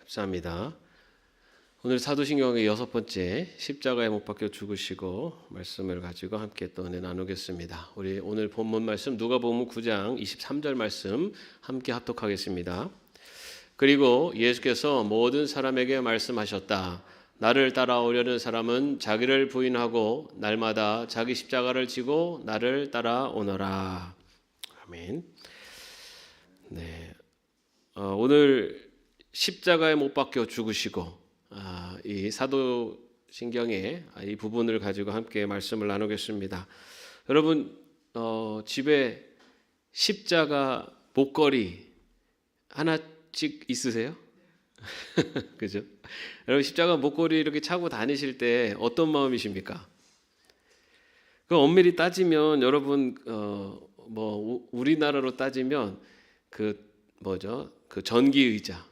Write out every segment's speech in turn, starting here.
감사합니다. 오늘 사도신경의 6번째 십자가에 못 박혀 죽으시고 말씀을 가지고 함께 또 은혜 나누겠습니다. 우리 오늘 본문 말씀 누가복음 9장 23절 말씀 함께 합독하겠습니다. 그리고 예수께서 모든 사람에게 말씀하셨다. 나를 따라오려는 사람은 자기를 부인하고 날마다 자기 십자가를 지고 나를 따라오너라. 아멘. 네. 오늘 십자가에 못 박혀 죽으시고 이 사도신경의 이 부분을 가지고 함께 말씀을 나누겠습니다. 여러분 집에 십자가 목걸이 하나씩 있으세요? 그죠? 여러분 십자가 목걸이 이렇게 차고 다니실 때 어떤 마음이십니까? 그 엄밀히 따지면 여러분 우리나라로 따지면 그 전기 의자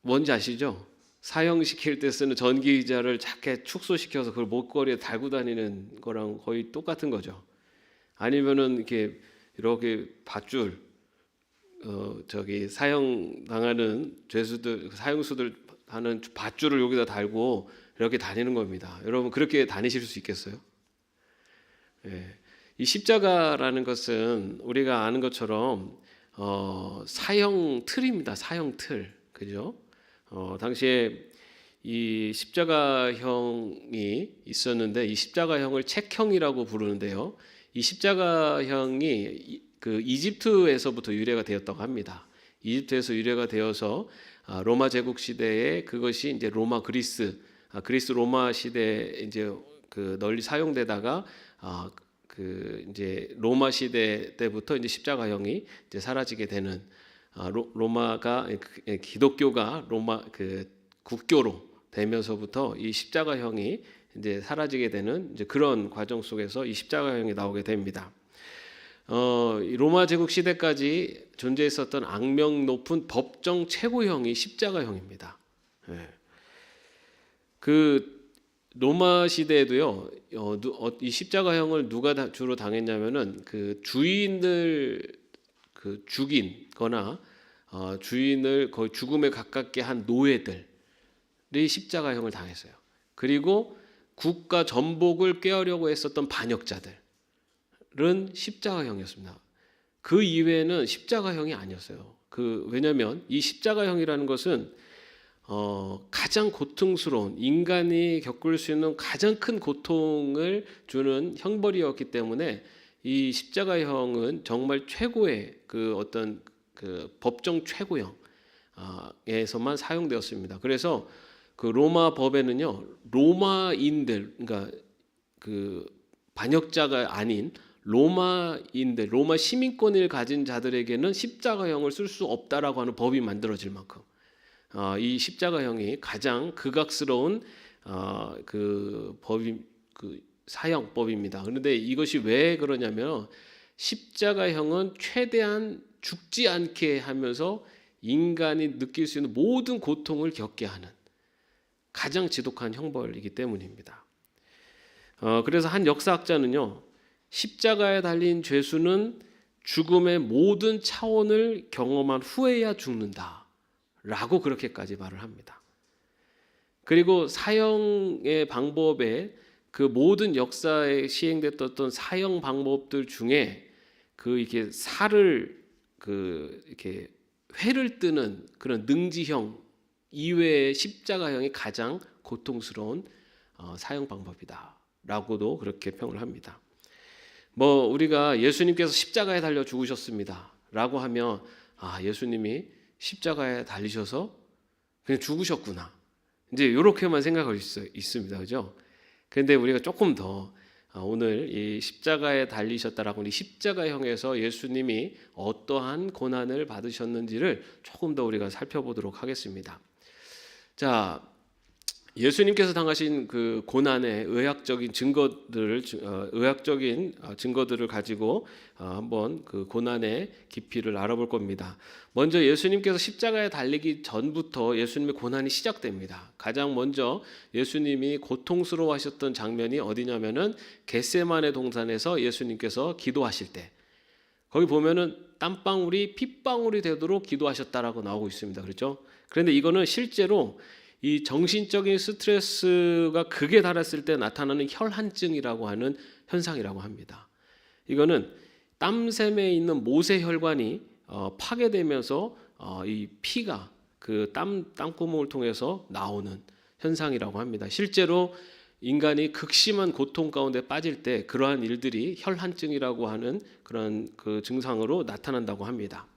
뭔지 아시죠? 사형시킬 때 쓰는 전기 의자를 작게 축소시켜서 그걸 목걸이에 달고 다니는 거랑 거의 똑같은 거죠. 아니면은 이렇게 밧줄 사형 당하는 죄수들 사형수들 하는 밧줄을 여기다 달고 이렇게 다니는 겁니다. 여러분 그렇게 다니실 수 있겠어요? 예. 이 십자가라는 것은 우리가 아는 것처럼 사형 틀입니다. 사형 틀, 그죠? 당시에 이 십자가형이 있었는데 이 십자가형을 책형이라고 부르는데요. 이 십자가형이 그 이집트에서부터 유래가 되었다고 합니다. 이집트에서 유래가 되어서 로마 제국 시대에 그것이 이제 로마 그리스 로마 시대 이제 그 널리 사용되다가 이제 로마 시대 때부터 이제 십자가형이 이제 사라지게 되는 로마가 기독교가 로마 그 국교로 되면서부터 이 십자가형이 이제 사라지게 되는 이제 그런 과정 속에서 이 십자가형이 나오게 됩니다. 로마 제국 시대까지 존재했었던 악명 높은 법정 최고형이 십자가형입니다. 네. 그 로마 시대에도요, 이 십자가형을 누가 주로 당했냐면은 그 주인을 죽인거나 주인을 거의 죽음에 가깝게 한 노예들이 십자가형을 당했어요. 그리고 국가 전복을 꾀하려고 했었던 반역자들은 십자가형이었습니다. 그 이외에는 십자가형이 아니었어요. 왜냐하면 이 십자가형이라는 것은 가장 고통스러운 인간이 겪을 수 있는 가장 큰 고통을 주는 형벌이었기 때문에 이 십자가형은 정말 최고의 어떤 법정 최고형에서만 사용되었습니다. 그래서 그 로마 법에는요, 로마인들, 그러니까 그 반역자가 아닌 로마인들, 로마 시민권을 가진 자들에게는 십자가형을 쓸 수 없다라고 하는 법이 만들어질 만큼 이 십자가형이 가장 극악스러운 사형법입니다. 그런데 이것이 왜 그러냐면 십자가형은 최대한 죽지 않게 하면서 인간이 느낄 수 있는 모든 고통을 겪게 하는 가장 지독한 형벌이기 때문입니다. 그래서 한 역사학자는요, 십자가에 달린 죄수는 죽음의 모든 차원을 경험한 후에야 죽는다라고 그렇게까지 말을 합니다. 그리고 사형의 방법에 그 모든 역사에 시행됐던 사형 방법들 중에 이렇게 살을 이렇게 회를 뜨는 그런 능지형 이외의 십자가형이 가장 고통스러운 사형 방법이다라고도 그렇게 평을 합니다. 우리가 예수님께서 십자가에 달려 죽으셨습니다라고 하면 예수님이 십자가에 달리셔서 그냥 죽으셨구나. 이제 이렇게만 생각할 수 있습니다, 그죠? 그런데 우리가 조금 더 오늘 이 십자가에 달리셨다라고 이 십자가형에서 예수님이 어떠한 고난을 받으셨는지를 조금 더 우리가 살펴보도록 하겠습니다. 자, 예수님께서 당하신 그 고난의 의학적인 증거들을 가지고 한번 그 고난의 깊이를 알아볼 겁니다. 먼저 예수님께서 십자가에 달리기 전부터 예수님의 고난이 시작됩니다. 가장 먼저 예수님이 고통스러워하셨던 장면이 어디냐면은 겟세마네 동산에서 예수님께서 기도하실 때, 거기 보면은 땀방울이 핏방울이 되도록 기도하셨다라고 나오고 있습니다. 그렇죠? 그런데 이거는 실제로 이 정신적인 스트레스가 극에 달했을 때 나타나는 혈한증이라고 하는 현상이라고 합니다. 이거는 땀샘에 있는 모세혈관이 파괴되면서 이 피가 그 땀구멍을 통해서 나오는 현상이라고 합니다. 실제로 인간이 극심한 고통 가운데 빠질 때 그러한 일들이 혈한증이라고 하는 그런 그 증상으로 나타난다고 합니다.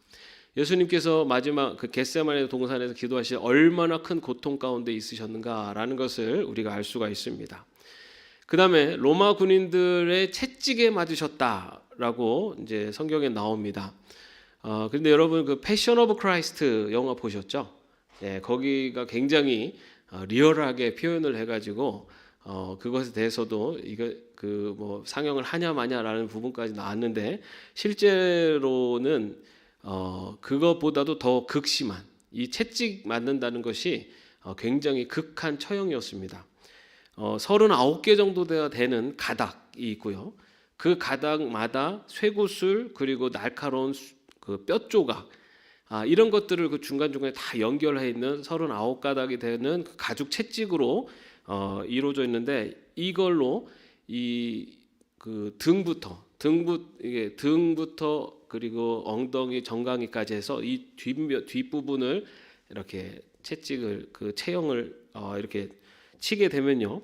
예수님께서 마지막 그 겟세마네 동산에서 기도하실 얼마나 큰 고통 가운데 있으셨는가라는 것을 우리가 알 수가 있습니다. 그 다음에 로마 군인들의 채찍에 맞으셨다라고 이제 성경에 나옵니다. 그런데 여러분 그 패션 오브 크라이스트 영화 보셨죠? 네, 거기가 굉장히 리얼하게 표현을 해가지고 그것에 대해서도 이거 그 뭐 상영을 하냐 마냐라는 부분까지 나왔는데 실제로는 그것보다도 더 극심한 이 채찍 맞는다는 것이 굉장히 극한 처형이었습니다. 39개 정도 되는 가닥이 있고요. 그 가닥마다 쇠구슬 그리고 날카로운 그 뼈 조각 이런 것들을 그 중간중간에 다 연결해 있는 39가닥이 되는 그 가죽 채찍으로 이루어져 있는데 이걸로 이 그 등부터 그리고 엉덩이 정강이까지 해서 이 뒷부분을 이렇게 채찍을 그 체형을 이렇게 치게 되면요.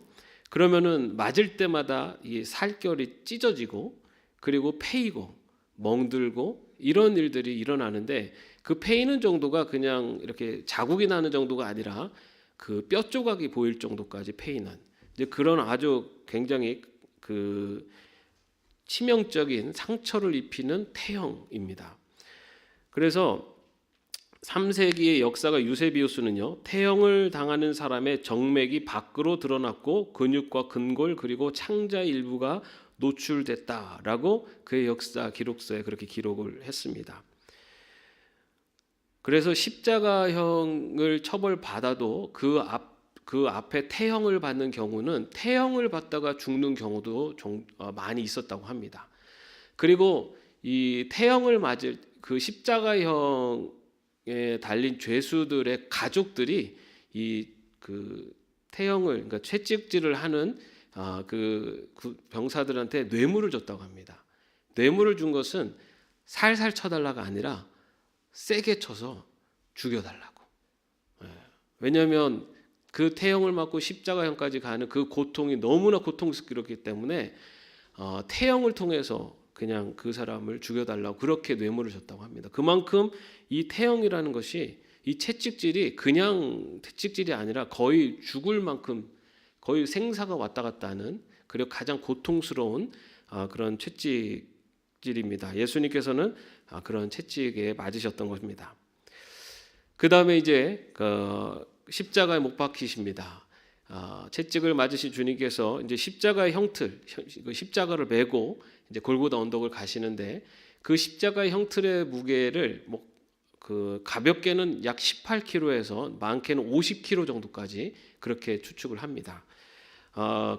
그러면은 맞을 때마다 이 살결이 찢어지고 그리고 패이고 멍들고 이런 일들이 일어나는데 그 패이는 정도가 그냥 이렇게 자국이 나는 정도가 아니라 그 뼈 조각이 보일 정도까지 패이는 이제 그런 아주 굉장히 그 치명적인 상처를 입히는 태형입니다. 그래서 3세기의 역사가 유세비우스는요, 태형을 당하는 사람의 정맥이 밖으로 드러났고 근육과 근골 그리고 창자 일부가 노출됐다라고 그의 역사 기록서에 그렇게 기록을 했습니다. 그래서 십자가형을 처벌받아도 그 앞에 태형을 받는 경우는 태형을 받다가 죽는 경우도 많이 있었다고 합니다. 그리고 이 태형을 맞을 그 십자가형에 달린 죄수들의 가족들이 이 그 태형을 그러니까 채찍질을 하는 그 병사들한테 뇌물을 줬다고 합니다. 뇌물을 준 것은 살살 쳐달라가 아니라 세게 쳐서 죽여달라고. 왜냐하면 그 태형을 맞고 십자가형까지 가는 그 고통이 너무나 고통스럽기 때문에 태형을 통해서 그냥 그 사람을 죽여달라고 그렇게 뇌물을 줬다고 합니다. 그만큼 이 태형이라는 것이 이 채찍질이 그냥 채찍질이 아니라 거의 죽을 만큼 거의 생사가 왔다 갔다 하는 그리고 가장 고통스러운 그런 채찍질입니다. 예수님께서는 그런 채찍에 맞으셨던 것입니다. 그 다음에 이제 십자가에 못 박히십니다. 채찍을 맞으신 주님께서 이제 십자가의 형틀, 그 십자가를 메고 이제 골고다 언덕을 가시는데 그 십자가의 형틀의 무게를 그 가볍게는 약 18kg에서 많게는 50kg 정도까지 그렇게 추측을 합니다.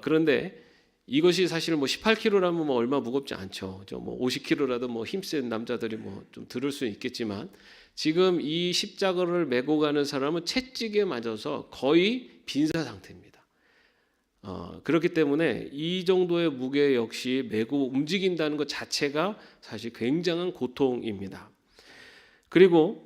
그런데 이것이 사실 18kg라면 얼마 무겁지 않죠. 50kg라도 힘센 남자들이 좀 들을 수 있겠지만 지금 이 십자가를 메고 가는 사람은 채찍에 맞아서 거의 빈사 상태입니다. 그렇기 때문에 이 정도의 무게 역시 메고 움직인다는 것 자체가 사실 굉장한 고통입니다. 그리고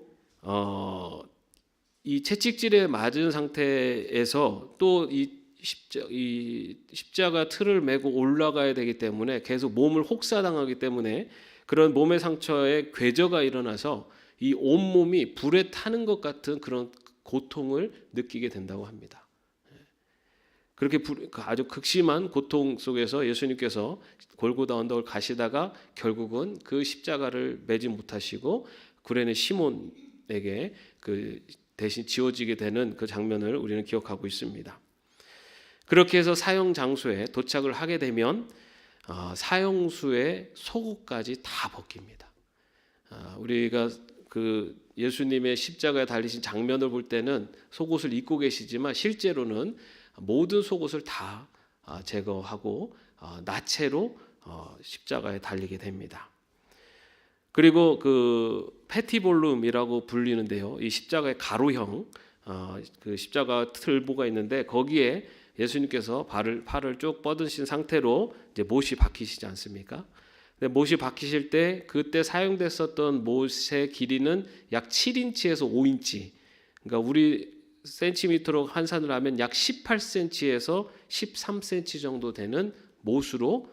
이 채찍질에 맞은 상태에서 또 이 십자가 틀을 메고 올라가야 되기 때문에 계속 몸을 혹사당하기 때문에 그런 몸의 상처에 궤저가 일어나서 이 온몸이 불에 타는 것 같은 그런 고통을 느끼게 된다고 합니다. 그렇게 아주 극심한 고통 속에서 예수님께서 골고다 언덕을 가시다가 결국은 그 십자가를 매지 못하시고 구레네 시몬에게 그 대신 지워지게 되는 그 장면을 우리는 기억하고 있습니다. 그렇게 해서 사형 장소에 도착을 하게 되면 사형수의 속옷까지 다 벗깁니다. 우리가 그 예수님의 십자가에 달리신 장면을 볼 때는 속옷을 입고 계시지만 실제로는 모든 속옷을 다 제거하고 나체로 십자가에 달리게 됩니다. 그리고 그 패티볼룸이라고 불리는데요. 이 십자가의 가로형 그 십자가 틀보가 있는데 거기에 예수님께서 팔을 쭉 뻗으신 상태로 이제 못이 박히시지 않습니까? 근데 못이 박히실 때 그때 사용됐었던 못의 길이는 약 7인치에서 5인치. 그러니까 우리 센티미터로 환산을 하면 약 18cm에서 13cm 정도 되는 못으로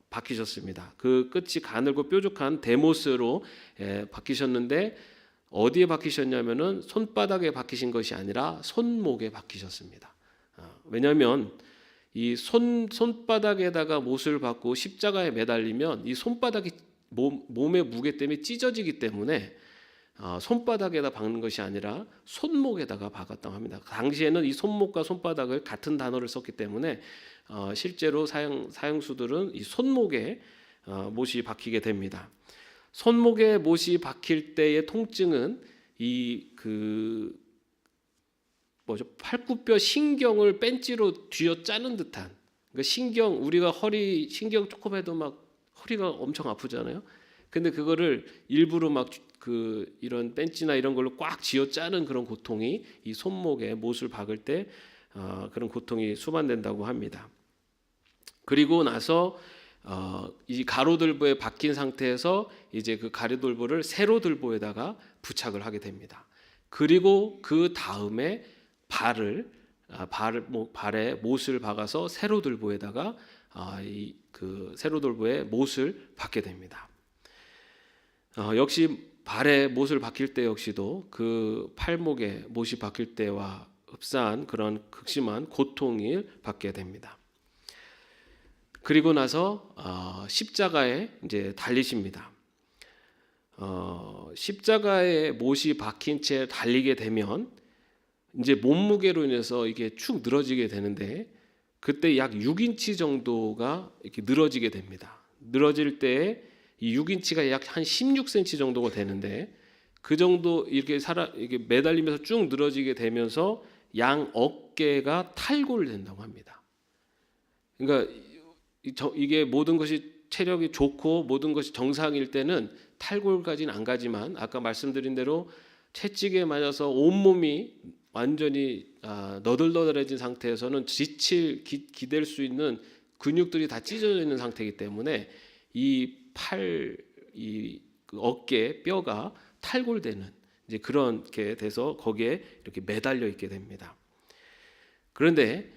박히셨습니다. 그 끝이 가늘고 뾰족한 대못으로 박히셨는데 어디에 박히셨냐면은 손바닥에 박히신 것이 아니라 손목에 박히셨습니다. 왜냐하면 이 손바닥에다가 못을 박고 십자가에 매달리면 이 손바닥이 몸의 무게 때문에 찢어지기 때문에 손바닥에다 박는 것이 아니라 손목에다가 박았다고 합니다. 당시에는 이 손목과 손바닥을 같은 단어를 썼기 때문에 실제로 사형수들은 이 손목에 못이 박히게 됩니다. 손목에 못이 박힐 때의 통증은 팔굽혀 신경을 벤치로 쥐어 짜는 듯한, 그러니까 우리가 허리 신경 조금 해도 막 허리가 엄청 아프잖아요. 근데 그거를 일부러 막 이런 벤치나 이런 걸로 꽉 쥐어 짜는 그런 고통이 이 손목에 못을 박을 때 그런 고통이 수반된다고 합니다. 그리고 나서 이 가로들보에 박힌 상태에서 이제 그 가로들보를 세로들보에다가 부착을 하게 됩니다. 그리고 그 다음에 발에 못을 박아서 세로들보에다가 그 세로들보에 못을 박게 됩니다. 역시 발에 못을 박힐 때 역시도 그 팔목에 못이 박힐 때와 흡사한 그런 극심한 고통을 받게 됩니다. 그리고 나서 십자가에 이제 달리십니다. 십자가에 못이 박힌 채 달리게 되면 이제 몸무게로 인해서 이게 축 늘어지게 되는데 그때 약 6인치 정도가 이렇게 늘어지게 됩니다. 늘어질 때 이 6인치가 약 한 16cm 정도가 되는데 그 정도 이렇게 매달리면서 쭉 늘어지게 되면서 양 어깨가 탈골 된다고 합니다. 그러니까 이게 모든 것이 체력이 좋고 모든 것이 정상일 때는 탈골까지는 안 가지만 아까 말씀드린 대로 채찍에 맞아서 온몸이 완전히 너덜너덜해진 상태에서는 기댈 수 있는 근육들이 다 찢어져 있는 상태이기 때문에 이 어깨 뼈가 탈골되는 이제 그렇게 돼서 거기에 이렇게 매달려 있게 됩니다. 그런데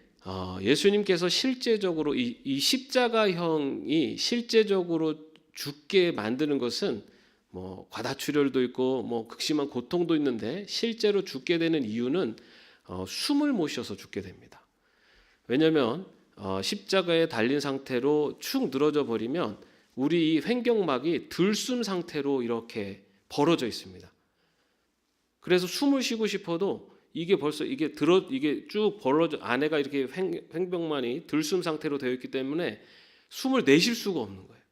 예수님께서 실제적으로 이 십자가형이 실제적으로 죽게 만드는 것은 뭐 과다출혈도 있고 뭐 극심한 고통도 있는데 실제로 죽게 되는 이유는 숨을 못 쉬어서 죽게 됩니다. 왜냐하면 십자가에 달린 상태로 축 늘어져 버리면 우리 이 횡격막이 들숨 상태로 이렇게 벌어져 있습니다. 그래서 숨을 쉬고 싶어도 이게 벌써 이게 쭉 벌어져 안에가 이렇게 횡격막이 들숨 상태로 되어 있기 때문에 숨을 내쉴 수가 없는 거예요.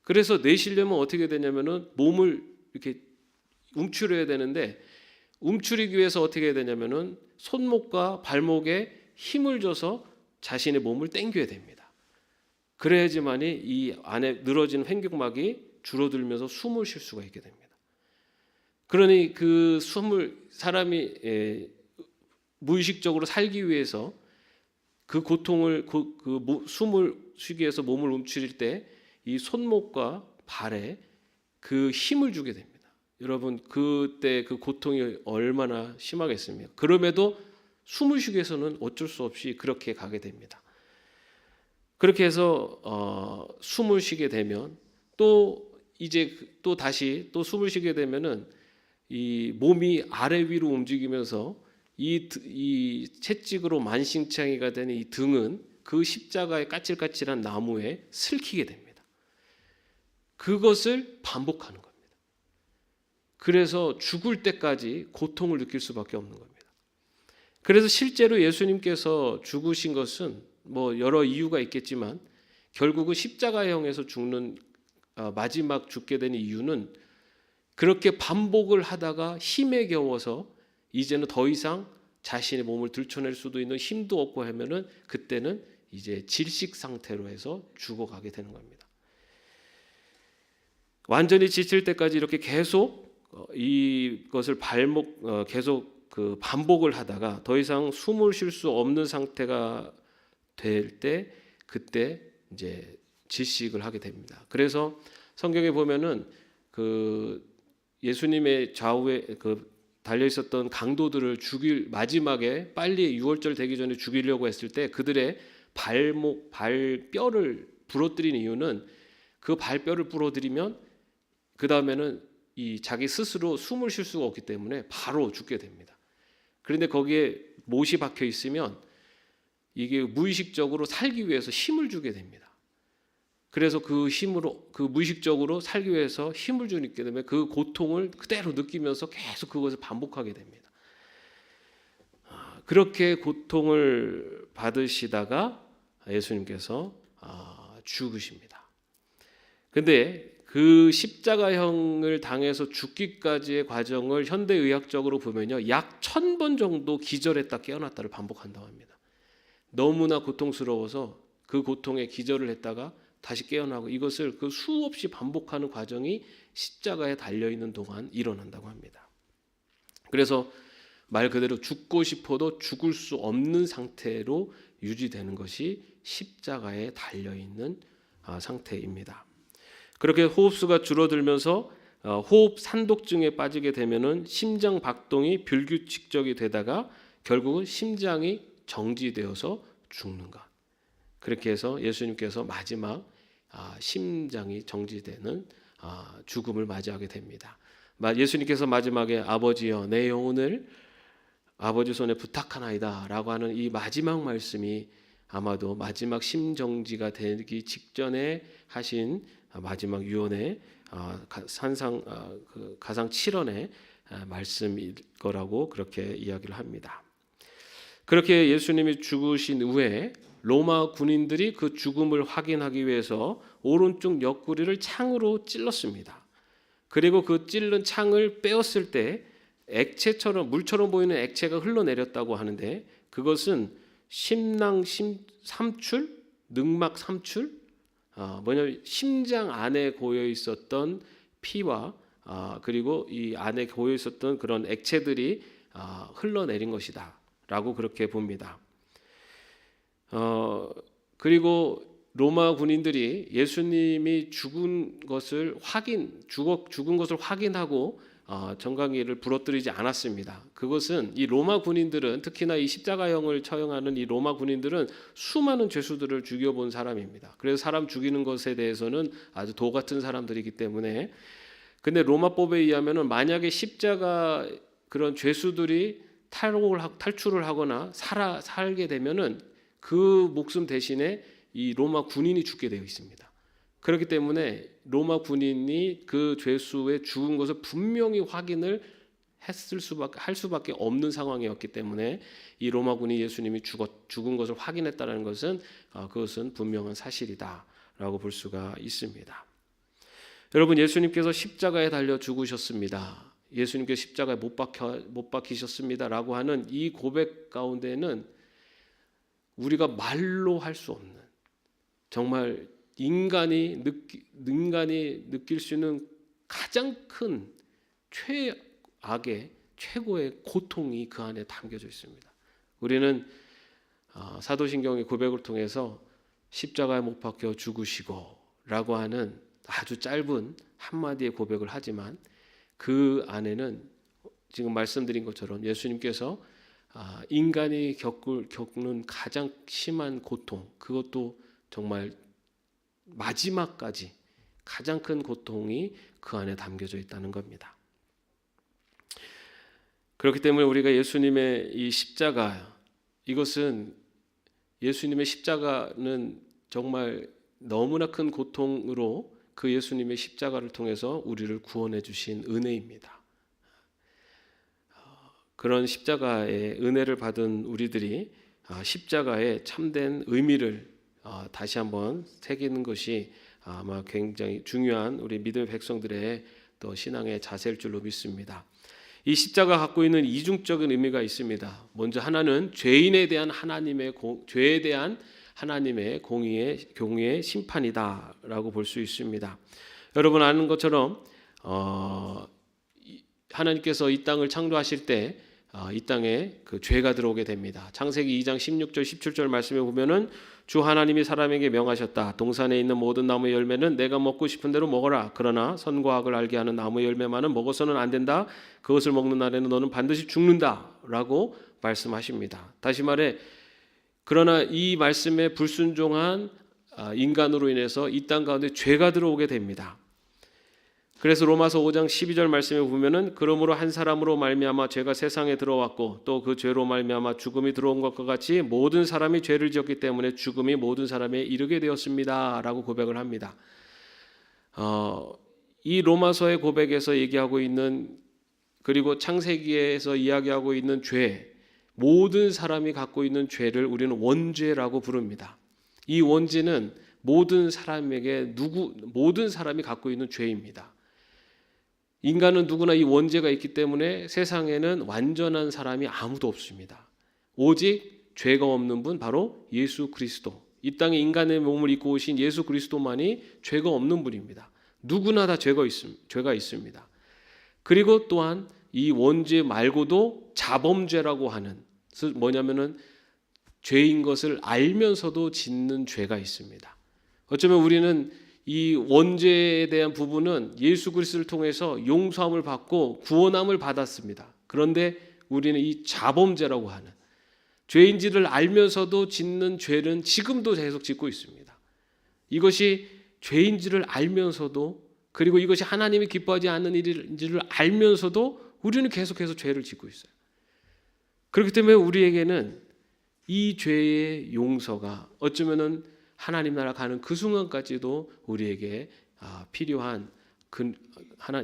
그래서 내쉬려면 어떻게 되냐면은 몸을 이렇게 움츠려야 되는데 움츠리기 위해서 어떻게 해야 되냐면은 손목과 발목에 힘을 줘서 자신의 몸을 당겨야 됩니다. 그래야지만이 이 안에 늘어진 횡격막이 줄어들면서 숨을 쉴 수가 있게 됩니다. 그러니 그 사람이 무의식적으로 살기 위해서 그 고통을 숨을 쉬기 위해서 몸을 움츠릴 때 이 손목과 발에 그 힘을 주게 됩니다. 여러분 그때 그 고통이 얼마나 심하겠습니까? 그럼에도 숨을 쉬기 위해서는 어쩔 수 없이 그렇게 가게 됩니다. 그렇게 해서 숨을 쉬게 되면 또 다시 숨을 쉬게 되면은 이 몸이 아래 위로 움직이면서 이 채찍으로 만신창이가 되는 이 등은 그 십자가의 까칠까칠한 나무에 슬키게 됩니다. 그것을 반복하는 겁니다. 그래서 죽을 때까지 고통을 느낄 수밖에 없는 겁니다. 그래서 실제로 예수님께서 죽으신 것은 뭐 여러 이유가 있겠지만 결국은 십자가형에서 죽는 마지막 죽게 된 이유는 그렇게 반복을 하다가 힘에 겨워서 이제는 더 이상 자신의 몸을 들춰낼 수도 있는 힘도 없고 하면은 그때는 이제 질식 상태로 해서 죽어가게 되는 겁니다. 완전히 지칠 때까지 이렇게 계속 이것을 계속 그 반복을 하다가 더 이상 숨을 쉴 수 없는 상태가 될 때 그때 이제 질식을 하게 됩니다. 그래서 성경에 보면은 그 예수님의 좌우에 그 달려 있었던 강도들을 죽일 마지막에 빨리 유월절 되기 전에 죽이려고 했을 때 그들의 발뼈를 부러뜨린 이유는 그 발뼈를 부러뜨리면 그 다음에는 이 자기 스스로 숨을 쉴 수가 없기 때문에 바로 죽게 됩니다. 그런데 거기에 못이 박혀 있으면 이게 무의식적으로 살기 위해서 힘을 주게 됩니다. 그래서 그 무의식적으로 살기 위해서 힘을 주기 때문에 그 고통을 그대로 느끼면서 계속 그것을 반복하게 됩니다. 그렇게 고통을 받으시다가 예수님께서 죽으십니다. 근데 그 십자가형을 당해서 죽기까지의 과정을 현대의학적으로 보면요, 약 1000번 정도 기절했다 깨어났다를 반복한다고 합니다. 너무나 고통스러워서 그 고통에 기절을 했다가 다시 깨어나고, 이것을 그 수없이 반복하는 과정이 십자가에 달려있는 동안 일어난다고 합니다. 그래서 말 그대로 죽고 싶어도 죽을 수 없는 상태로 유지되는 것이 십자가에 달려있는 상태입니다. 그렇게 호흡수가 줄어들면서 호흡 산독증에 빠지게 되면은 심장 박동이 불규칙적이 되다가 결국은 심장이 정지되어서 죽는 것. 그렇게 해서 예수님께서 마지막 심장이 정지되는 죽음을 맞이하게 됩니다. 예수님께서 마지막에 아버지여 내 영혼을 아버지 손에 부탁하나이다 라고 하는 이 마지막 말씀이 아마도 마지막 심정지가 되기 직전에 하신 마지막 유언의 가상 7원의 말씀일 거라고 그렇게 이야기를 합니다. 그렇게 예수님이 죽으신 후에 로마 군인들이 그 죽음을 확인하기 위해서 오른쪽 옆구리를 창으로 찔렀습니다. 그리고 그 찔른 창을 빼었을 때 액체처럼 물처럼 보이는 액체가 흘러내렸다고 하는데 그것은 삼출, 늑막 삼출, 뭐냐면 심장 안에 고여 있었던 피와 그리고 이 안에 고여 있었던 그런 액체들이 흘러내린 것이다라고 그렇게 봅니다. 그리고 로마 군인들이 예수님이 죽은 것을 확인하고 정강이를 부러뜨리지 않았습니다. 그것은 이 로마 군인들은 특히나 이 십자가형을 처형하는 이 로마 군인들은 수많은 죄수들을 죽여본 사람입니다. 그래서 사람 죽이는 것에 대해서는 아주 도 같은 사람들이기 때문에, 근데 로마법에 의하면은 만약에 십자가 그런 죄수들이 탈출을 하거나 살게 되면은 그 목숨 대신에 이 로마 군인이 죽게 되어 있습니다. 그렇기 때문에 로마 군인이 그 죄수의 죽은 것을 분명히 확인을 할 수밖에 없는 상황이었기 때문에 이 로마 군이 예수님이 죽은 것을 확인했다는 것은 그것은 분명한 사실이다라고 볼 수가 있습니다. 여러분, 예수님께서 십자가에 달려 죽으셨습니다. 예수님께서 십자가에 못 박히셨습니다라고 하는 이 고백 가운데는 우리가 말로 할 수 없는, 정말 인간이 느낄 수 있는 가장 큰 최고의 고통이 그 안에 담겨져 있습니다. 우리는 사도신경의 고백을 통해서 십자가에 못 박혀 죽으시고 라고 하는 아주 짧은 한마디의 고백을 하지만 그 안에는 지금 말씀드린 것처럼 예수님께서 인간이 겪는 가장 심한 고통, 그것도 정말 마지막까지 가장 큰 고통이 그 안에 담겨져 있다는 겁니다. 그렇기 때문에 우리가 예수님의 이 십자가, 이것은 예수님의 십자가는 정말 너무나 큰 고통으로 그 예수님의 십자가를 통해서 우리를 구원해 주신 은혜입니다. 그런 십자가의 은혜를 받은 우리들이 십자가의 참된 의미를 다시 한번 새기는 것이 아마 굉장히 중요한 우리 믿음의 백성들의 또 신앙의 자세일 줄로 믿습니다. 이 십자가 갖고 있는 이중적인 의미가 있습니다. 먼저 하나는 죄에 대한 하나님의 공의의 심판이다라고 볼 수 있습니다. 여러분 아는 것처럼 하나님께서 이 땅을 창조하실 때 이 땅에 그 죄가 들어오게 됩니다. 창세기 2장 16절 17절 말씀에 보면은 주 하나님이 사람에게 명하셨다. 동산에 있는 모든 나무의 열매는 내가 먹고 싶은 대로 먹어라. 그러나 선과 악을 알게 하는 나무의 열매만은 먹어서는 안 된다. 그것을 먹는 날에는 너는 반드시 죽는다라고 말씀하십니다. 다시 말해 그러나 이 말씀에 불순종한 인간으로 인해서 이 땅 가운데 죄가 들어오게 됩니다. 그래서 로마서 5장 12절 말씀에 보면은 그러므로 한 사람으로 말미암아 죄가 세상에 들어왔고 또 그 죄로 말미암아 죽음이 들어온 것과 같이 모든 사람이 죄를 지었기 때문에 죽음이 모든 사람에 이르게 되었습니다라고 고백을 합니다. 이 로마서의 고백에서 얘기하고 있는 그리고 창세기에서 이야기하고 있는 죄, 모든 사람이 갖고 있는 죄를 우리는 원죄라고 부릅니다. 이 원죄는 모든 사람에게 모든 사람이 갖고 있는 죄입니다. 인간은 누구나 이 원죄가 있기 때문에 세상에는 완전한 사람이 아무도 없습니다. 오직 죄가 없는 분 바로 예수 그리스도. 이 땅에 인간의 몸을 입고 오신 예수 그리스도만이 죄가 없는 분입니다. 누구나 다 죄가 있습니다. 그리고 또한 이 원죄 말고도 자범죄라고 하는 뭐냐면은 죄인 것을 알면서도 짓는 죄가 있습니다. 어쩌면 우리는 이 원죄에 대한 부분은 예수 그리스도를 통해서 용서함을 받고 구원함을 받았습니다. 그런데 우리는 이 자범죄라고 하는 죄인지를 알면서도 짓는 죄는 지금도 계속 짓고 있습니다. 이것이 죄인지를 알면서도 그리고 이것이 하나님이 기뻐하지 않는 일인지를 알면서도 우리는 계속해서 죄를 짓고 있어요. 그렇기 때문에 우리에게는 이 죄의 용서가 어쩌면은 하나님 나라 가는 그 순간까지도 우리에게 필요한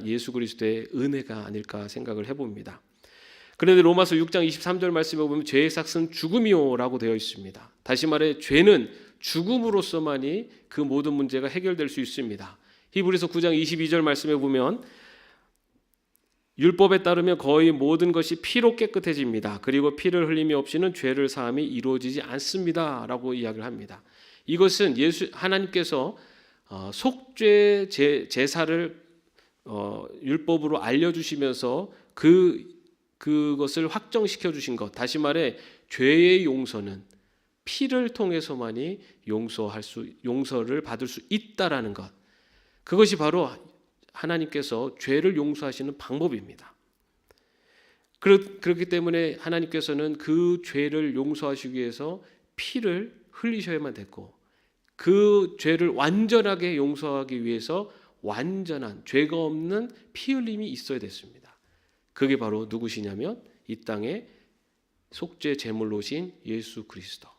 예수 그리스도의 은혜가 아닐까 생각을 해봅니다. 그런데 로마서 6장 23절 말씀에 보면 죄의 삭은 죽음이요라고 되어 있습니다. 다시 말해 죄는 죽음으로서만이 그 모든 문제가 해결될 수 있습니다. 히브리서 9장 22절 말씀에 보면 율법에 따르면 거의 모든 것이 피로 깨끗해집니다. 그리고 피를 흘림이 없이는 죄를 사함이 이루어지지 않습니다라고 이야기를 합니다. 이것은 하나님께서 속죄 제사를 율법으로 알려주시면서 그것을 확정시켜 주신 것. 다시 말해 죄의 용서는 피를 통해서만이 용서를 받을 수 있다라는 것. 그것이 바로 하나님께서 죄를 용서하시는 방법입니다. 그렇기 때문에 하나님께서는 그 죄를 용서하시기 위해서 피를 흘리셔야만 됐고 그 죄를 완전하게 용서하기 위해서 완전한 죄가 없는 피 흘림이 있어야 됐습니다. 그게 바로 누구시냐면 이 땅에 속죄 제물로 오신 예수 그리스도.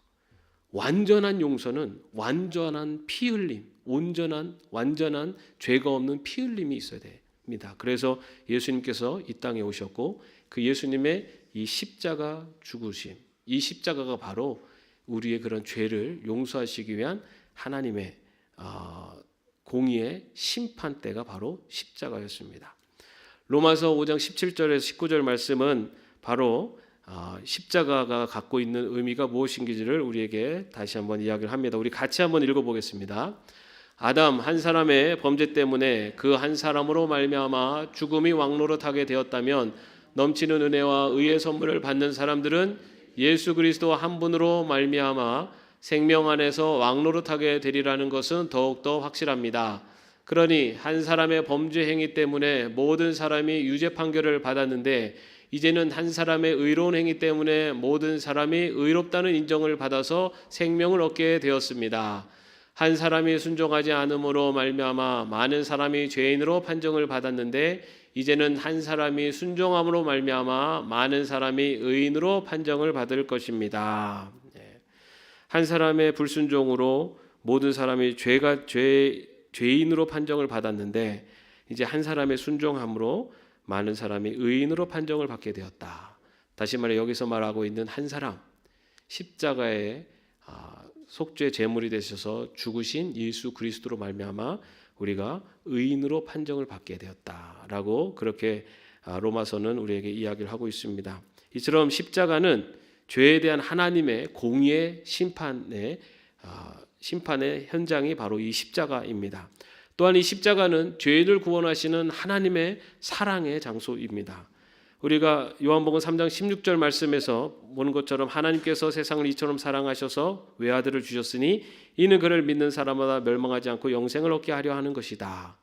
완전한 용서는 완전한 피 흘림, 완전한 죄가 없는 피 흘림이 있어야 됩니다. 그래서 예수님께서 이 땅에 오셨고 그 예수님의 이 십자가 죽으심, 이 십자가가 바로 우리의 그런 죄를 용서하시기 위한 하나님의 공의의 심판대가 바로 십자가였습니다. 로마서 5장 17절에서 19절 말씀은 바로 십자가가 갖고 있는 의미가 무엇인지를 우리에게 다시 한번 이야기를 합니다. 우리 같이 한번 읽어보겠습니다. 아담 한 사람의 범죄 때문에 그 한 사람으로 말미암아 죽음이 왕노릇하게 되었다면 넘치는 은혜와 의의 선물을 받는 사람들은 예수 그리스도 한 분으로 말미암아 생명 안에서 왕노릇하게 되리라는 것은 더욱더 확실합니다. 그러니 한 사람의 범죄 행위 때문에 모든 사람이 유죄 판결을 받았는데 이제는 한 사람의 의로운 행위 때문에 모든 사람이 의롭다는 인정을 받아서 생명을 얻게 되었습니다. 한 사람이 순종하지 않음으로 말미암아 많은 사람이 죄인으로 판정을 받았는데 이제는 한 사람이 순종함으로 말미암아 많은 사람이 의인으로 판정을 받을 것입니다. 한 사람의 불순종으로 모든 사람이 죄인으로 판정을 받았는데 이제 한 사람의 순종함으로 많은 사람이 의인으로 판정을 받게 되었다. 다시 말해 여기서 말하고 있는 한 사람, 십자가의 속죄 제물이 되셔서 죽으신 예수 그리스도로 말미암아 우리가 의인으로 판정을 받게 되었다라고 그렇게 로마서는 우리에게 이야기를 하고 있습니다. 이처럼 십자가는 죄에 대한 하나님의 공의의 심판의 현장이 바로 이 십자가입니다. 또한 이 십자가는 죄인을 구원하시는 하나님의 사랑의 장소입니다. 우리가 요한복음 3장 16절 말씀에서 보는 것처럼 하나님께서 세상을 이처럼 사랑하셔서 외아들을 주셨으니 이는 그를 믿는 사람마다 멸망하지 않고 영생을 얻게 하려 하는 것이다.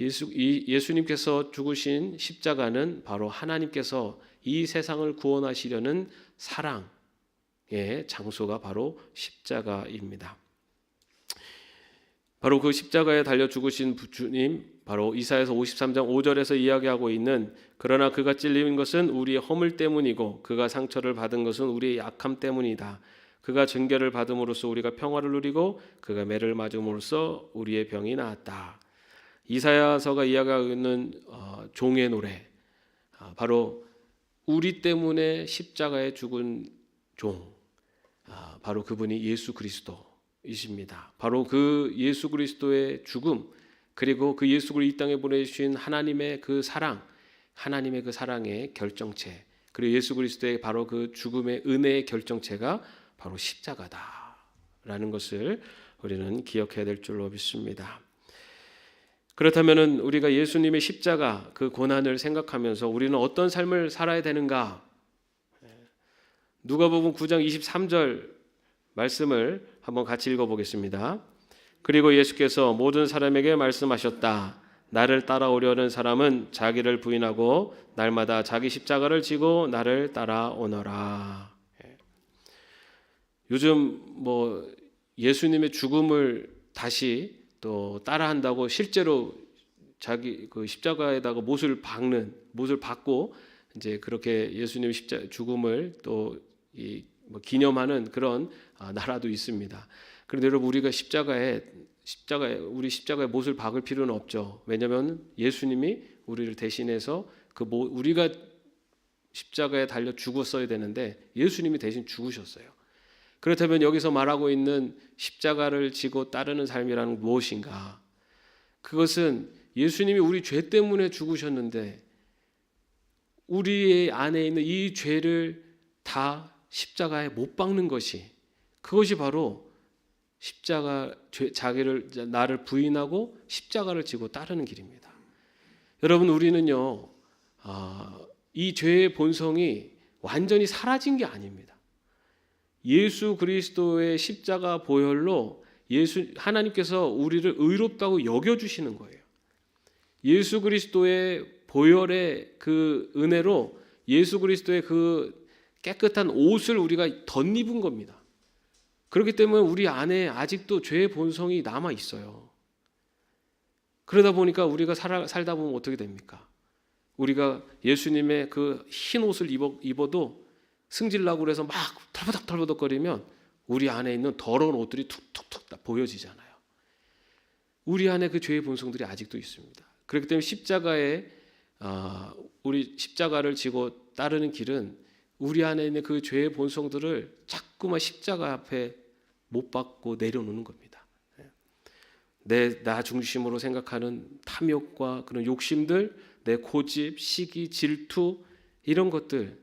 예수님께서 죽으신 십자가는 바로 하나님께서 이 세상을 구원하시려는 사랑의 장소가 바로 십자가입니다. 바로 그 십자가에 달려 죽으신 주님, 바로 이사야서 53장 5절에서 이야기하고 있는 그러나 그가 찔린 것은 우리의 허물 때문이고 그가 상처를 받은 것은 우리의 약함 때문이다. 그가 징계를 받음으로써 우리가 평화를 누리고 그가 매를 맞음으로써 우리의 병이 나았다. 이사야서가 이야기하고 있는 종의 노래, 바로 우리 때문에 십자가에 죽은 종, 바로 그분이 예수 그리스도이십니다. 바로 그 예수 그리스도의 죽음, 그리고 그 예수 그리스도를 이 땅에 보내주신 하나님의 그 사랑, 하나님의 그 사랑의 결정체, 그리고 예수 그리스도의 바로 그 죽음의 은혜의 결정체가 바로 십자가다라는 것을 우리는 기억해야 될 줄로 믿습니다. 그렇다면 우리가 예수님의 십자가 그 고난을 생각하면서 우리는 어떤 삶을 살아야 되는가? 누가복음 9장 23절 말씀을 한번 같이 읽어보겠습니다. 그리고 예수께서 모든 사람에게 말씀하셨다. 나를 따라오려는 사람은 자기를 부인하고 날마다 자기 십자가를 지고 나를 따라오너라. 요즘 예수님의 죽음을 다시 또 따라한다고 실제로 자기 그 십자가에다가 못을 박고 이제 그렇게 예수님 죽음을 또 기념하는 그런 나라도 있습니다. 그런데 여러분, 우리가 우리 십자가에 못을 박을 필요는 없죠. 왜냐하면 예수님이 우리를 대신해서 우리가 십자가에 달려 죽었어야 되는데 예수님이 대신 죽으셨어요. 그렇다면 여기서 말하고 있는 십자가를 지고 따르는 삶이라는 무엇인가? 그것은 예수님이 우리 죄 때문에 죽으셨는데 우리 안에 있는 이 죄를 다 십자가에 못 박는 것이, 그것이 바로 나를 부인하고 십자가를 지고 따르는 길입니다. 여러분, 우리는요, 이 죄의 본성이 완전히 사라진 게 아닙니다. 예수 그리스도의 십자가 보혈로 하나님께서 우리를 의롭다고 여겨주시는 거예요. 예수 그리스도의 보혈의 그 은혜로 예수 그리스도의 그 깨끗한 옷을 우리가 덧입은 겁니다. 그렇기 때문에 우리 안에 아직도 죄의 본성이 남아 있어요. 그러다 보니까 우리가 살다 보면 어떻게 됩니까? 우리가 예수님의 그 흰 옷을 입어도 승질나고 그래서 막 털버덕거리면 우리 안에 있는 더러운 옷들이 툭툭툭 다 보여지잖아요. 우리 안에 그 죄의 본성들이 아직도 있습니다. 그렇기 때문에 우리 십자가를 지고 따르는 길은 우리 안에 있는 그 죄의 본성들을 자꾸만 십자가 앞에 못 박고 내려놓는 겁니다. 나 중심으로 생각하는 탐욕과 그런 욕심들, 내 고집, 시기, 질투, 이런 것들,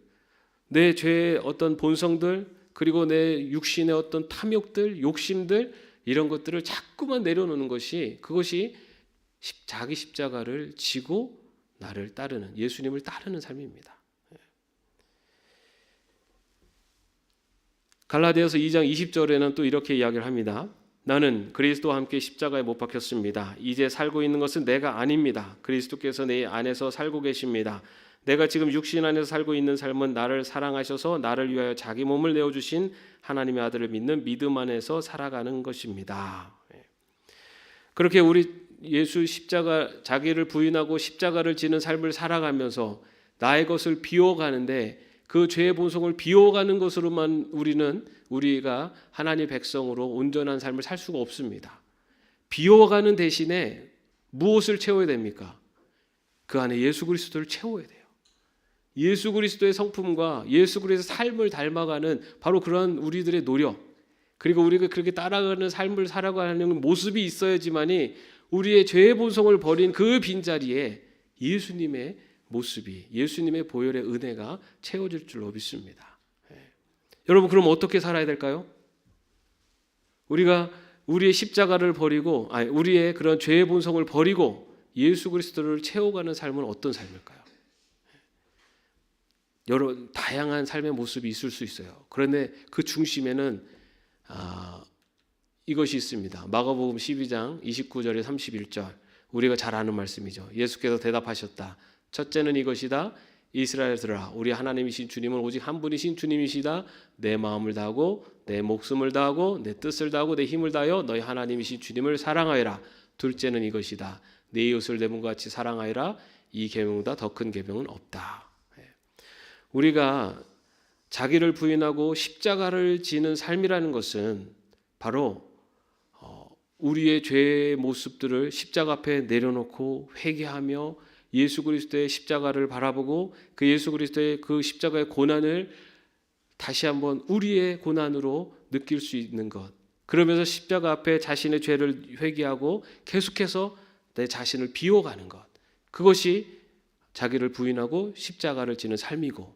내 죄의 어떤 본성들, 그리고 내 육신의 어떤 탐욕들, 욕심들, 이런 것들을 자꾸만 내려놓는 것이, 그것이 자기 십자가를 지고 나를 따르는, 예수님을 따르는 삶입니다. 갈라디아서 2장 20절에는 또 이렇게 이야기를 합니다. 나는 그리스도와 함께 십자가에 못 박혔습니다. 이제 살고 있는 것은 내가 아닙니다. 그리스도께서 내 안에서 살고 계십니다. 내가 지금 육신 안에서 살고 있는 삶은 나를 사랑하셔서 나를 위하여 자기 몸을 내어주신 하나님의 아들을 믿는 믿음 안에서 살아가는 것입니다. 그렇게 우리 예수 자기를 부인하고 십자가를 지는 삶을 살아가면서 나의 것을 비워가는데, 그 죄의 본성을 비워가는 것으로만 우리가 하나님의 백성으로 온전한 삶을 살 수가 없습니다. 비워가는 대신에 무엇을 채워야 됩니까? 그 안에 예수 그리스도를 채워야 돼요. 예수 그리스도의 성품과 예수 그리스도의 삶을 닮아가는 바로 그런 우리들의 노력, 그리고 우리가 그렇게 따라가는 삶을 살아가는 모습이 있어야지만이 우리의 죄의 본성을 버린 그 빈자리에 예수님의 모습이, 예수님의 보혈의 은혜가 채워질 줄로 믿습니다. 여러분, 그럼 어떻게 살아야 될까요? 우리가 우리의 십자가를 버리고, 우리의 그런 죄의 본성을 버리고 예수 그리스도를 채워가는 삶은 어떤 삶일까요? 여러 다양한 삶의 모습이 있을 수 있어요. 그런데 그 중심에는 이것이 있습니다. 마가복음 12장 29절에 31절, 우리가 잘 아는 말씀이죠. 예수께서 대답하셨다. 첫째는 이것이다. 이스라엘들아, 우리 하나님이신 주님은 오직 한 분이신 주님이시다. 내 마음을 다하고 내 목숨을 다하고 내 뜻을 다하고 내 힘을 다하여 너희 하나님이신 주님을 사랑하여라. 둘째는 이것이다. 내 이웃을 내 몸과 같이 사랑하여라. 이 계명보다 더 큰 계명은 없다. 우리가 자기를 부인하고 십자가를 지는 삶이라는 것은 바로 우리의 죄의 모습들을 십자가 앞에 내려놓고 회개하며 예수 그리스도의 십자가를 바라보고 그 예수 그리스도의 그 십자가의 고난을 다시 한번 우리의 고난으로 느낄 수 있는 것, 그러면서 십자가 앞에 자신의 죄를 회개하고 계속해서 내 자신을 비워가는 것, 그것이 자기를 부인하고 십자가를 지는 삶이고,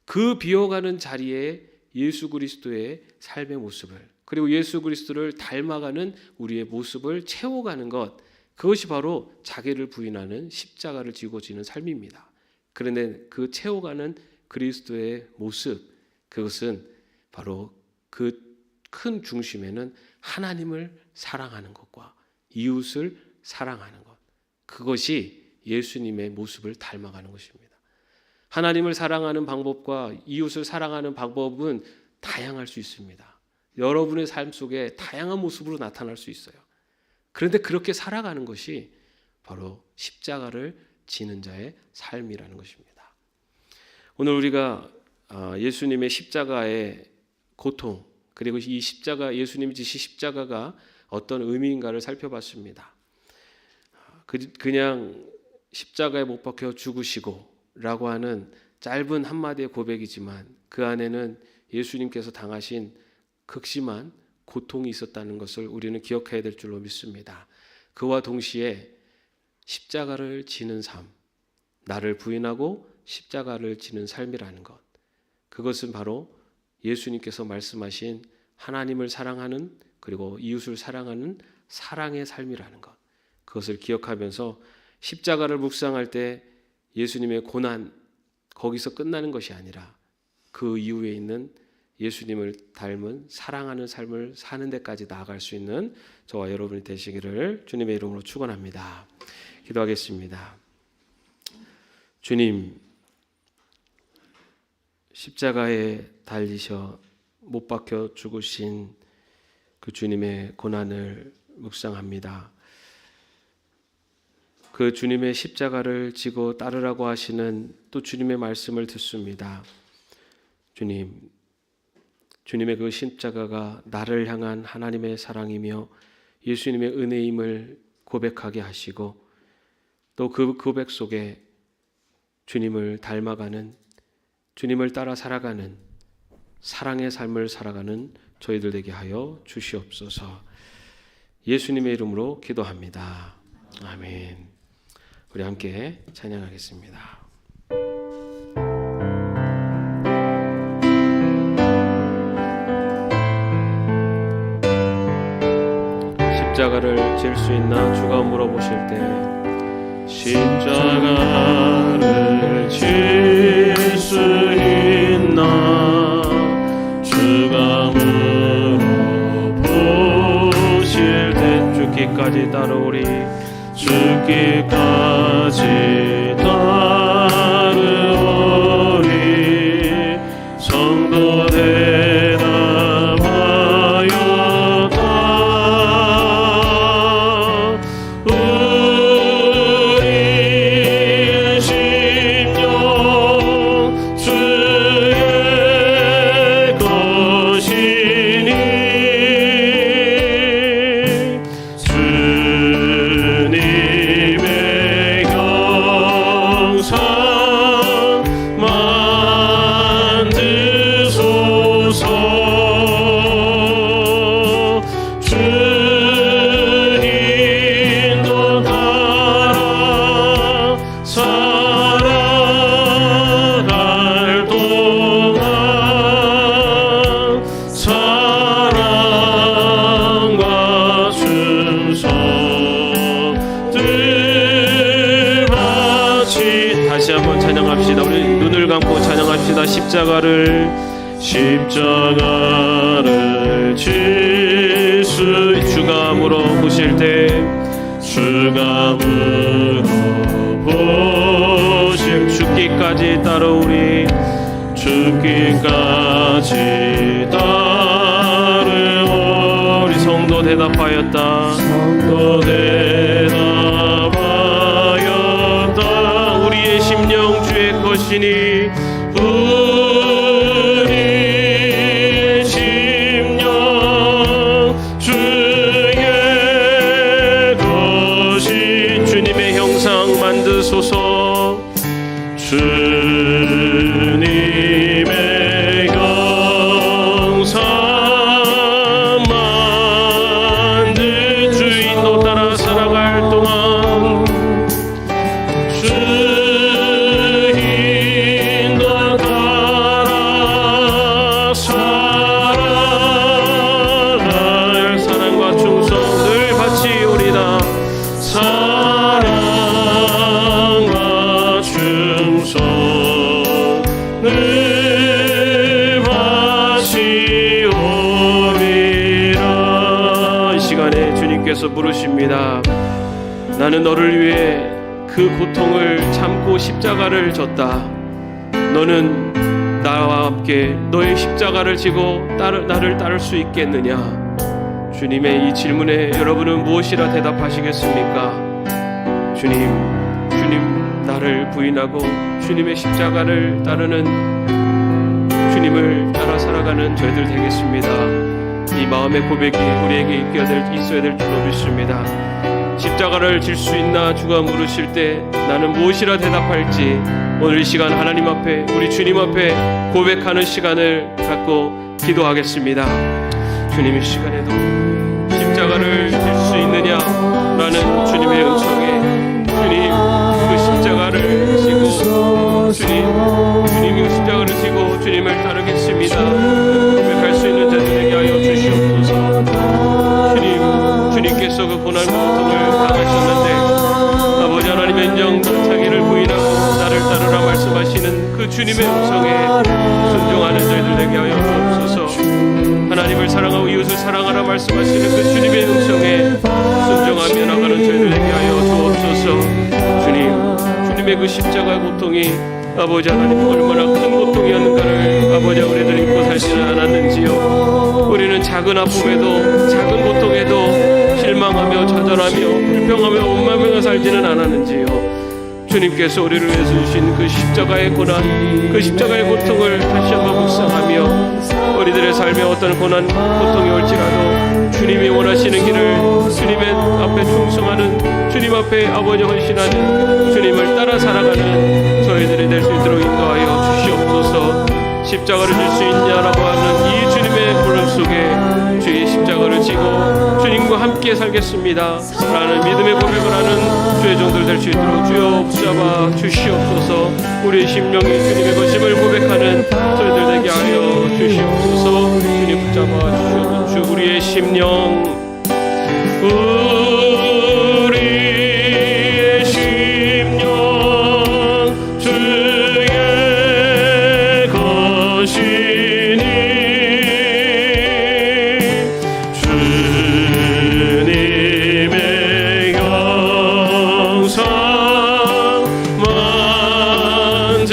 그 비워가는 자리에 예수 그리스도의 삶의 모습을, 그리고 예수 그리스도를 닮아가는 우리의 모습을 채워가는 것, 그것이 바로 자기를 부인하는 십자가를 지고 지는 삶입니다. 그런데 그 채워가는 그리스도의 모습, 그것은 바로 그 큰 중심에는 하나님을 사랑하는 것과 이웃을 사랑하는 것, 그것이 예수님의 모습을 닮아가는 것입니다. 하나님을 사랑하는 방법과 이웃을 사랑하는 방법은 다양할 수 있습니다. 여러분의 삶 속에 다양한 모습으로 나타날 수 있어요. 그런데 그렇게 살아가는 것이 바로 십자가를 지는 자의 삶이라는 것입니다. 오늘 우리가 예수님의 십자가의 고통, 그리고 이 십자가, 예수님이 지신 십자가가 어떤 의미인가를 살펴봤습니다. 그냥 십자가에 못 박혀 죽으시고 라고 하는 짧은 한마디의 고백이지만 그 안에는 예수님께서 당하신 극심한 고통이 있었다는 것을 우리는 기억해야 될 줄로 믿습니다. 그와 동시에 십자가를 지는 삶, 나를 부인하고 십자가를 지는 삶이라는 것, 그것은 바로 예수님께서 말씀하신 하나님을 사랑하는, 그리고 이웃을 사랑하는 사랑의 삶이라는 것, 그것을 기억하면서 십자가를 묵상할 때 예수님의 고난, 거기서 끝나는 것이 아니라 그 이후에 있는 예수님을 닮은 사랑하는 삶을 사는 데까지 나아갈 수 있는 저와 여러분이 되시기를 주님의 이름으로 축원합니다. 기도하겠습니다. 주님, 십자가에 달리셔 못 박혀 죽으신 그 주님의 고난을 묵상합니다. 그 주님의 십자가를 지고 따르라고 하시는 또 주님의 말씀을 듣습니다. 주님의 그 십자가가 나를 향한 하나님의 사랑이며 예수님의 은혜임을 고백하게 하시고, 또 그 고백 속에 주님을 닮아가는, 주님을 따라 살아가는 사랑의 삶을 살아가는 저희들 되게 하여 주시옵소서. 예수님의 이름으로 기도합니다. 아멘. 우리 함께 찬양하겠습니다. 십자가를 질 수 있나 주가 물어보실 때, 십자가를 질 수 있나 주가 물어보실 때, 죽기까지 따르오리, 죽기까지 따르오리. 성도 대답하였다. 우리의 심령 주의 것이니 주님의 곁 십자가를 질 수 주가 물어보실 때 주가 물어보실 죽기까지 따르오리 죽기까지 따르오리 성도 대답하였다 성도 대답하였다 우리의 심령 주의 것이니 우리의 심령 주의 것이 주님의 형상 만드소서 주님의 형상 만든 주인도 따라 살아갈 동안 주인도 따라 살아갈 사랑과 충성을 바치오리다 사랑과 충성을 바치오리라. 이 시간에 주님께서 부르십니다. 나는 너를 위해 그 고통을 참고 십자가를 졌다. 너는 나와 함께 너의 십자가를 지고 나를 따를 수 있겠느냐? 주님의 이 질문에 여러분은 무엇이라 대답하시겠습니까? 주님 나를 부인하고 주님의 십자가를 따르는 주님을 따라 살아가는 저희들 되겠습니다. 이 마음의 고백이 우리에게 있어야 될 줄로 믿습니다. 십자가를 질 수 있나 주가 물으실 때 나는 무엇이라 대답할지 오늘 이 시간 하나님 앞에 우리 주님 앞에 고백하는 시간을 갖고 기도하겠습니다. 주님 이 시간에도 십자가를 질 수 있느냐 라는 주님의 음성에 주님 그 십자가를 지고 주님이 십자가를 지고 주님을 따르겠습니다. 고백할 수 있는 자들에게 하여 주시옵소서. 주님께서 그 고난과 고통을 당하셨는데 아버지 하나님의 인정 자기를 부인하고 나를 따르라 말씀하시는 그 주님의 음성에 순종하는 저희들 되게 하여 주옵소서. 하나님을 사랑하고 이웃을 사랑하라 말씀하시는 그 주님의 음성에 순종하며 나가는 저희들 되게 하여 주옵소서. 주님의 그 십자가 고통이 아버지 하나님 얼마나 큰 고통이었는가를 아버지 우리들이 잊고 살지는 않았는지요. 우리는 작은 아픔에도 작은 고통에도 실망하며 좌절하며 불평하며 원망하며 살지는 않았는지요. 주님께서 우리를 위해서 주신 그 십자가의 고난 그 십자가의 고통을 다시 한번 묵상하며 우리들의 삶에 어떤 고난 고통이 올지라도 주님이 원하시는 길을 주님의 앞에 충성하는 주님 앞에 아버지 헌신하는 주님을 따라 살아가는 저희들이 될 수 있도록 인도하여 주시옵소서. 십자가를 질 수 있냐라고 하는 이 주님의 부름 속에 주의 십자가를 지고 주님과 함께 살겠습니다 라는 믿음의 고백을 하는 주의 종들 될 수 있도록 주여 붙잡아 주시옵소서. 우리의 심령이 주님의 것임을 고백하는 저희들 되게 하여 주시옵소서. 주님 붙잡아 주시옵소서. 우리의 심령 우리의 심령 주의 것이니 주님의 형상 만드소서.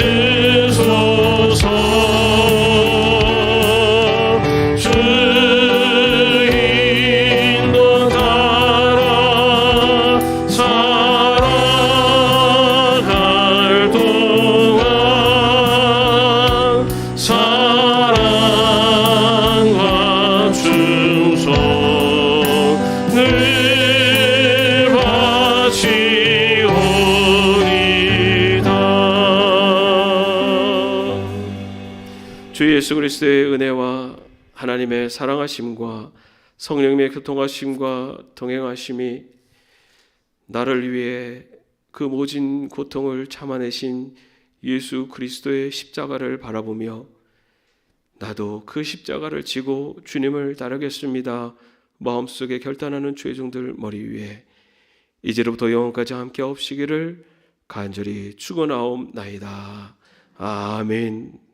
주인도 따라 살아갈 동안 사랑과 충성을 바치오리다. 주 예수 그리스도의 은혜와 하나님의 사랑하심과 성령님의 교통하심과 동행하심이 나를 위해 그 모진 고통을 참아내신 예수 그리스도의 십자가를 바라보며 나도 그 십자가를 지고 주님을 따르겠습니다 마음속에 결단하는 주의 종들 머리 위에 이제로부터 영원까지 함께 없시기를 간절히 축원하옵나이다. 아멘.